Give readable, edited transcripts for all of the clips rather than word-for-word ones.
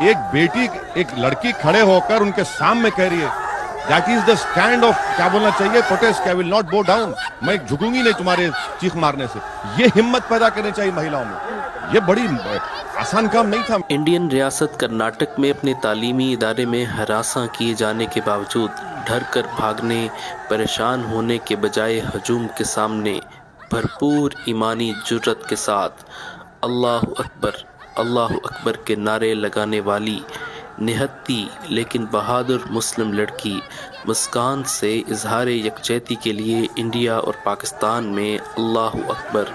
ایک بیٹی ایک لڑکی کھڑے ہو کر ان کے سامنے کہہ رہی ہے that is the stand of کیا بولنا چاہیے protest I will not go down میں جھکوں گی نہیں تمہارے چیخ مارنے سے. یہ ہمت پیدا کرنی چاہیے مہیلاؤں میں. یہ بڑی آسان کام نہیں تھا. انڈین ریاست کرناٹک میں اپنے تعلیمی ادارے میں ہراساں کیے جانے کے باوجود ڈر کر بھاگنے پریشان ہونے کے بجائے ہجوم کے سامنے بھرپور ایمانی جرأت کے ساتھ اللہ اکبر کے نعرے لگانے والی نہتی لیکن بہادر مسلم لڑکی مسکان سے اظہار یکجہتی کے لیے انڈیا اور پاکستان میں اللہ اکبر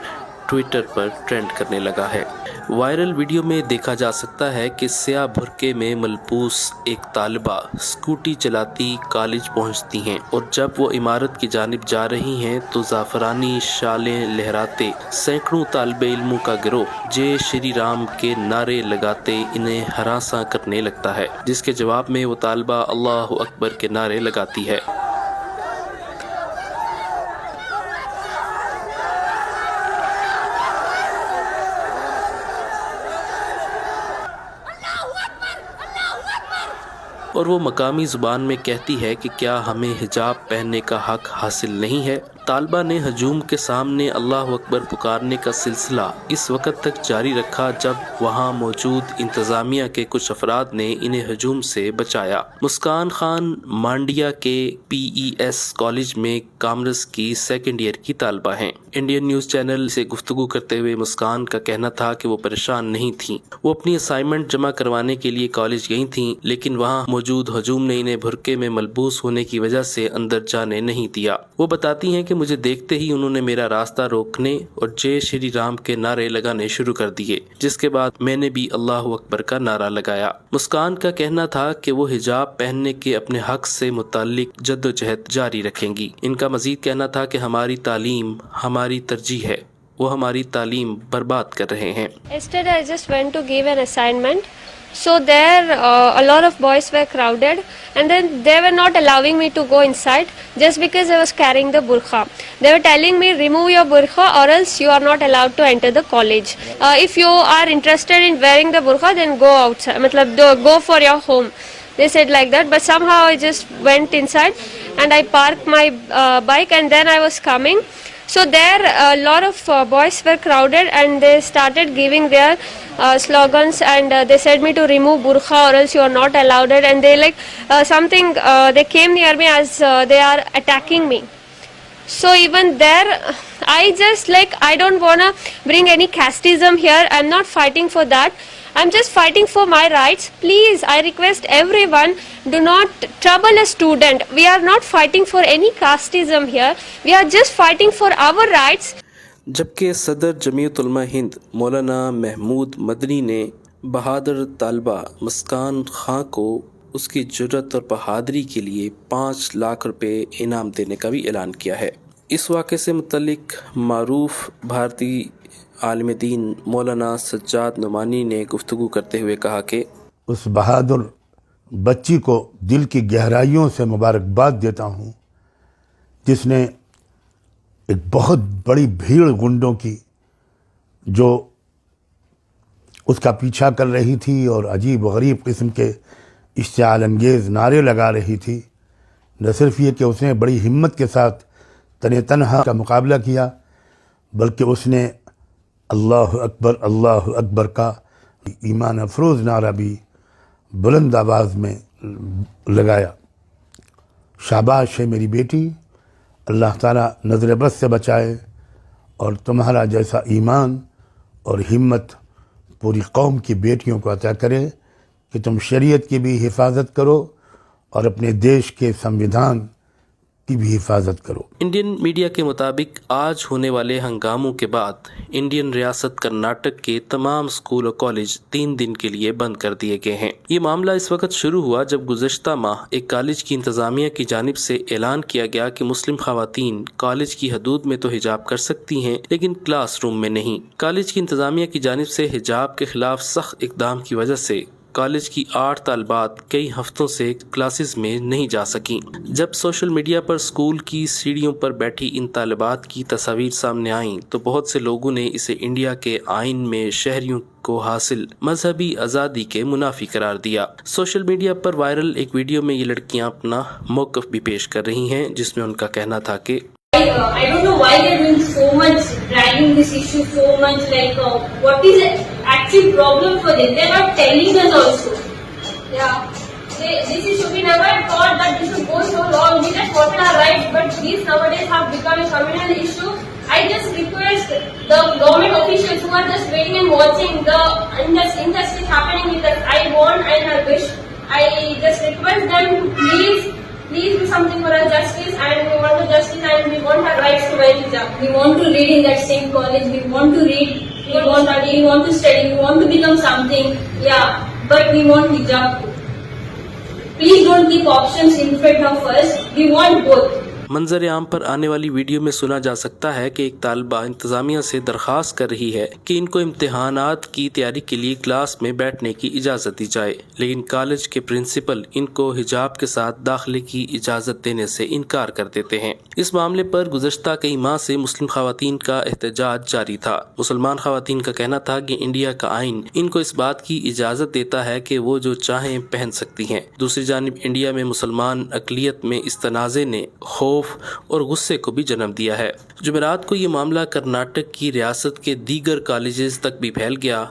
ٹویٹر پر ٹرینڈ کرنے لگا ہے. وائرل ویڈیو میں دیکھا جا سکتا ہے کہ سیاہ برقعے میں ملبوس ایک طالبہ اسکوٹی چلاتی کالج پہنچتی ہیں اور جب وہ عمارت کی جانب جا رہی ہیں تو زعفرانی شالیں لہراتے سینکڑوں طالب علموں کا گروہ جے شری رام کے نعرے لگاتے انہیں ہراساں کرنے لگتا ہے، جس کے جواب میں وہ طالبہ اللہ اکبر کے نعرے لگاتی ہے. اور وہ مقامی زبان میں کہتی ہے کہ کیا ہمیں حجاب پہننے کا حق حاصل نہیں ہے. طالبہ نے ہجوم کے سامنے اللہ اکبر پکارنے کا سلسلہ اس وقت تک جاری رکھا جب وہاں موجود انتظامیہ کے کچھ افراد نے انہیں ہجوم سے بچایا. مسکان خان مانڈیا کے PES کالج میں کامرس کی سیکنڈ ایئر کی طالبہ ہیں. انڈین نیوز چینل سے گفتگو کرتے ہوئے مسکان کا کہنا تھا کہ وہ پریشان نہیں تھیں. وہ اپنی اسائنمنٹ جمع کروانے کے لیے کالج گئی تھیں لیکن وہاں موجود ہجوم نے انہیں برقعے میں ملبوس ہونے کی وجہ سے اندر جانے نہیں دیا. وہ بتاتی ہیں کہ مجھے دیکھتے ہی انہوں نے میرا راستہ روکنے اور جے شری رام کے نعرے لگانے شروع کر دیے، جس کے بعد میں نے بھی اللہ اکبر کا نعرہ لگایا. مسکان کا کہنا تھا کہ وہ حجاب پہننے کے اپنے حق سے متعلق جدوجہد جاری رکھیں گی. ان کا مزید کہنا تھا کہ ہماری تعلیم ہماری ترجیح ہے، وہ ہماری تعلیم برباد کر رہے ہیں. Yesterday I just went to give an assignment. So there a lot of boys were crowded and then they were not allowing me to go inside just because I was carrying the burqa. They were telling me remove your burqa or else you are not allowed to enter the college. If you are interested in wearing the burqa then go outside, matlab go for your home. They said like that, but somehow I just went inside and I parked my bike and then I was coming. So there a lot of boys were crowded and they started giving their slogans and they said me to remove burqa or else you are not allowed it, and they like something they came near me as they are attacking me. So even there I just like I don't want to bring any casteism here. I'm not fighting for that. I'm just fighting for my rights. Please, I request everyone, do not trouble a student. We are not fighting for any casteism here. We are just fighting for our rights. جبکہ صدر جمعیت علماء ہند مولانا محمود مدنی نے بہادر طالبہ مسکان خان کو اس کی جرأت اور بہادری کے لیے 5 لاکھ روپے انعام دینے کا بھی اعلان کیا ہے. اس واقعے سے متعلق معروف بھارتی عالم دین مولانا سجاد نعمانی نے گفتگو کرتے ہوئے کہا کہ اس بہادر بچی کو دل کی گہرائیوں سے مبارکباد دیتا ہوں جس نے ایک بہت بڑی بھیڑ گنڈوں کی جو اس کا پیچھا کر رہی تھی اور عجیب و غریب قسم کے اشتعال انگیز نعرے لگا رہی تھی، نہ صرف یہ کہ اس نے بڑی ہمت کے ساتھ تنہا کا مقابلہ کیا بلکہ اس نے اللہ اکبر کا ایمان افروز نعرہ بھی بلند آواز میں لگایا. شاباش ہے میری بیٹی، اللہ تعالیٰ نظر بد سے بچائے اور تمہارا جیسا ایمان اور ہمت پوری قوم کی بیٹیوں کو عطا کرے کہ تم شریعت کی بھی حفاظت کرو اور اپنے دیش کے سنویدھان کی بھی حفاظت کرو. انڈین میڈیا کے مطابق آج ہونے والے ہنگاموں کے بعد انڈین ریاست کرناٹک کے تمام اسکول اور کالج 3 دن کے لیے بند کر دیے گئے ہیں. یہ معاملہ اس وقت شروع ہوا جب گزشتہ ماہ ایک کالج کی انتظامیہ کی جانب سے اعلان کیا گیا کہ مسلم خواتین کالج کی حدود میں تو حجاب کر سکتی ہیں لیکن کلاس روم میں نہیں. کالج کی انتظامیہ کی جانب سے حجاب کے خلاف سخت اقدام کی وجہ سے کالج کی 8 طالبات کئی ہفتوں سے کلاسز میں نہیں جا سکیں۔ جب سوشل میڈیا پر اسکول کی سیڑھیوں پر بیٹھی ان طالبات کی تصاویر سامنے آئیں تو بہت سے لوگوں نے اسے انڈیا کے آئین میں شہریوں کو حاصل مذہبی آزادی کے منافی قرار دیا۔ سوشل میڈیا پر وائرل ایک ویڈیو میں یہ لڑکیاں اپنا موقف بھی پیش کر رہی ہیں، جس میں ان کا کہنا تھا کہ I don't know why they're doing so much, dragging this issue so much, like what is the actual problem for them? They're not telling us also. Yeah. This issue, we never thought that this would go so long. We just wanted our rights, but these nowadays have become a communal issue. I just request the government officials who are just waiting and watching the injustice happening with us. I want and I wish, I just request them to please do something for our justice, and we want the justice and we want our rights to wear hijab. We want to read in that same college, we want to read, we want to study, we want to become something, yeah, but we want hijab too. Please don't keep options in front of us, we want both. منظر عام پر آنے والی video میں سنا جا سکتا ہے کہ ایک طالبہ انتظامیہ سے درخواست کر رہی ہے کہ ان کو امتحانات کی تیاری کے لیے کلاس میں بیٹھنے کی اجازت دی جائے، لیکن کالج کے پرنسپل ان کو حجاب کے ساتھ داخلے کی اجازت دینے سے انکار کر دیتے ہیں۔ اس معاملے پر گزشتہ کئی ماہ سے مسلم خواتین کا احتجاج جاری تھا۔ مسلمان خواتین کا کہنا تھا کہ انڈیا کا آئین ان کو اس بات کی اجازت دیتا ہے کہ وہ جو چاہیں پہن سکتی ہیں۔ دوسری جانب انڈیا میں مسلمان اقلیت میں اس تنازع نے خوف اور غصے کو بھی جنم دیا ہے۔ جمعرات کو یہ معاملہ کرناٹک کی ریاست کے دیگر کالجز تک بھی پھیل گیا،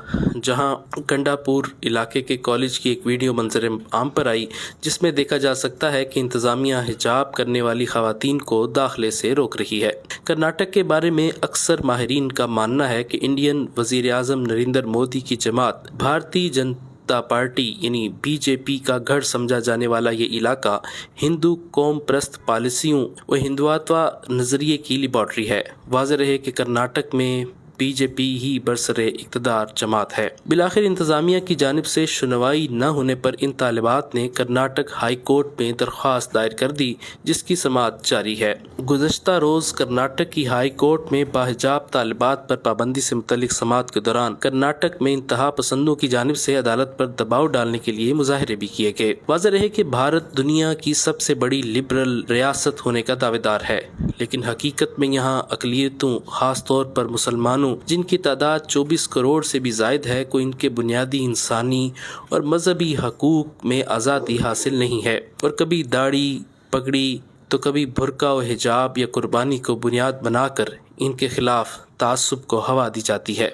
جہاں کنڈاپور علاقے کے کالج کی ایک ویڈیو منظر عام پر آئی، جس میں دیکھا جا سکتا ہے کہ انتظامیہ حجاب کرنے والی خواتین کو داخلے سے روک رہی ہے۔ کرناٹک کے بارے میں اکثر ماہرین کا ماننا ہے کہ انڈین وزیر اعظم نریندر مودی کی جماعت بھارتی جنتا پارٹی یعنی بی جے پی کا گھر سمجھا جانے والا یہ علاقہ ہندو قوم پرست پالیسیوں و ہندواتوا نظریے کی لیبارٹری ہے۔ واضح رہے کہ کرناٹک میں بی جے پی ہی برسر اقتدار جماعت ہے۔ بالآخر انتظامیہ کی جانب سے سنوائی نہ ہونے پر ان طالبات نے کرناٹک ہائی کورٹ میں درخواست دائر کر دی، جس کی سماعت جاری ہے۔ گزشتہ روز کرناٹک کی ہائی کورٹ میں باحجاب طالبات پر پابندی سے متعلق سماعت کے دوران کرناٹک میں انتہا پسندوں کی جانب سے عدالت پر دباؤ ڈالنے کے لیے مظاہرے بھی کیے گئے۔ واضح رہے کہ بھارت دنیا کی سب سے بڑی لبرل ریاست ہونے کا دعوے دار ہے، لیکن حقیقت میں یہاں اقلیتوں، خاص طور پر مسلمانوں جن کی تعداد 24 کروڑ سے بھی زائد ہے، کو ان کے بنیادی انسانی اور مذہبی حقوق میں آزادی حاصل نہیں ہے، اور کبھی داڑھی پگڑی تو کبھی برقع و حجاب یا قربانی کو بنیاد بنا کر ان کے خلاف تعصب کو ہوا دی جاتی ہے۔